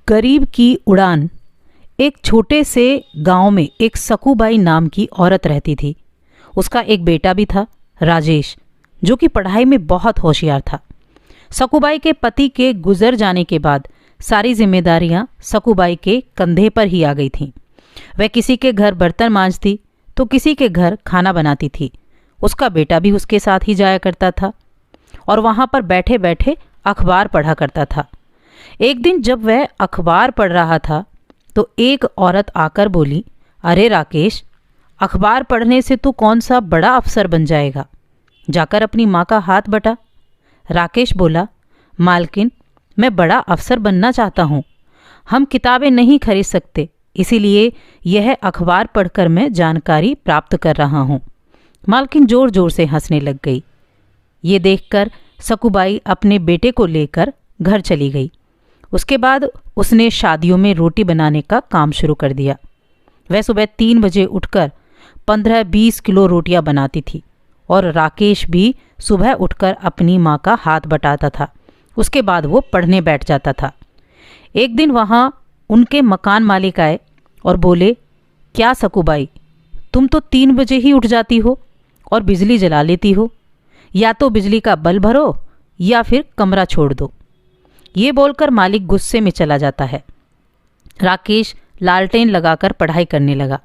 गरीब की उड़ान। एक छोटे से गांव में एक सकूबाई नाम की औरत रहती थी। उसका एक बेटा भी था, राजेश, जो कि पढ़ाई में बहुत होशियार था। सकूबाई के पति के गुजर जाने के बाद सारी जिम्मेदारियां सकूबाई के कंधे पर ही आ गई थीं। वह किसी के घर बर्तन मांजती तो किसी के घर खाना बनाती थी। उसका बेटा भी उसके साथ ही जाया करता था और वहां पर बैठे बैठे अखबार पढ़ा करता था। एक दिन जब वह अखबार पढ़ रहा था तो एक औरत आकर बोली, अरे राकेश, अखबार पढ़ने से तू कौन सा बड़ा अफसर बन जाएगा, जाकर अपनी माँ का हाथ बटा। राकेश बोला, मालकिन, मैं बड़ा अफसर बनना चाहता हूँ। हम किताबें नहीं खरीद सकते, इसीलिए यह अखबार पढ़कर मैं जानकारी प्राप्त कर रहा हूँ। मालकिन जोर जोर से हंसने लग गई। ये देखकर सकूबाई अपने बेटे को लेकर घर चली गई। उसके बाद उसने शादियों में रोटी बनाने का काम शुरू कर दिया। वह सुबह 3 बजे उठकर 15-20 किलो रोटियां बनाती थी और राकेश भी सुबह उठकर अपनी माँ का हाथ बटाता था। उसके बाद वो पढ़ने बैठ जाता था। एक दिन वहाँ उनके मकान मालिक आए और बोले, क्या सकूबाई, तुम तो 3 बजे ही उठ जाती हो और बिजली जला लेती हो। या तो बिजली का बल्ब भरो या फिर कमरा छोड़ दो। ये बोलकर मालिक गुस्से में चला जाता है। राकेश लालटेन लगाकर पढ़ाई करने लगा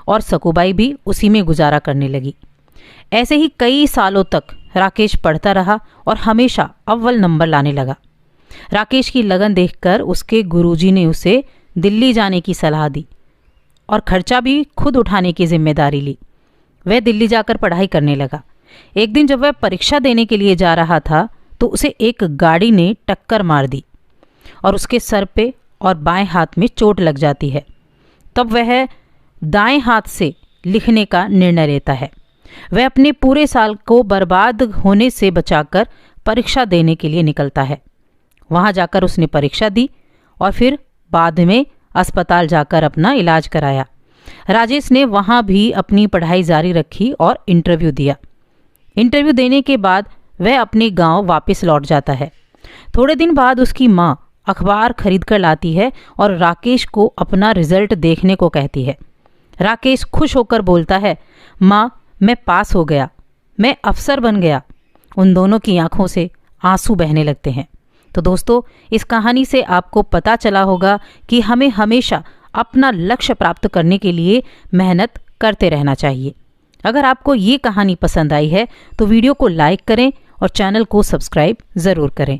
और सकूबाई भी उसी में गुजारा करने लगी। ऐसे ही कई सालों तक राकेश पढ़ता रहा और हमेशा अव्वल नंबर लाने लगा। राकेश की लगन देखकर उसके गुरुजी ने उसे दिल्ली जाने की सलाह दी और खर्चा भी खुद उठाने की जिम्मेदारी ली। वह दिल्ली जाकर पढ़ाई करने लगा। एक दिन जब वह परीक्षा देने के लिए जा रहा था तो उसे एक गाड़ी ने टक्कर मार दी और उसके सर पे और बाएं हाथ में चोट लग जाती है। तब वह दाएं हाथ से लिखने का निर्णय लेता है। वह अपने पूरे साल को बर्बाद होने से बचाकर परीक्षा देने के लिए निकलता है। वहां जाकर उसने परीक्षा दी और फिर बाद में अस्पताल जाकर अपना इलाज कराया। राजेश ने वहां भी अपनी पढ़ाई जारी रखी और इंटरव्यू दिया। इंटरव्यू देने के बाद वह अपने गांव वापस लौट जाता है। थोड़े दिन बाद उसकी माँ अखबार खरीद कर लाती है और राकेश को अपना रिजल्ट देखने को कहती है। राकेश खुश होकर बोलता है, माँ, मैं पास हो गया, मैं अफसर बन गया। उन दोनों की आंखों से आंसू बहने लगते हैं। तो दोस्तों, इस कहानी से आपको पता चला होगा कि हमें हमेशा अपना लक्ष्य प्राप्त करने के लिए मेहनत करते रहना चाहिए। अगर आपको ये कहानी पसंद आई है तो वीडियो को लाइक करें और चैनल को सब्सक्राइब ज़रूर करें।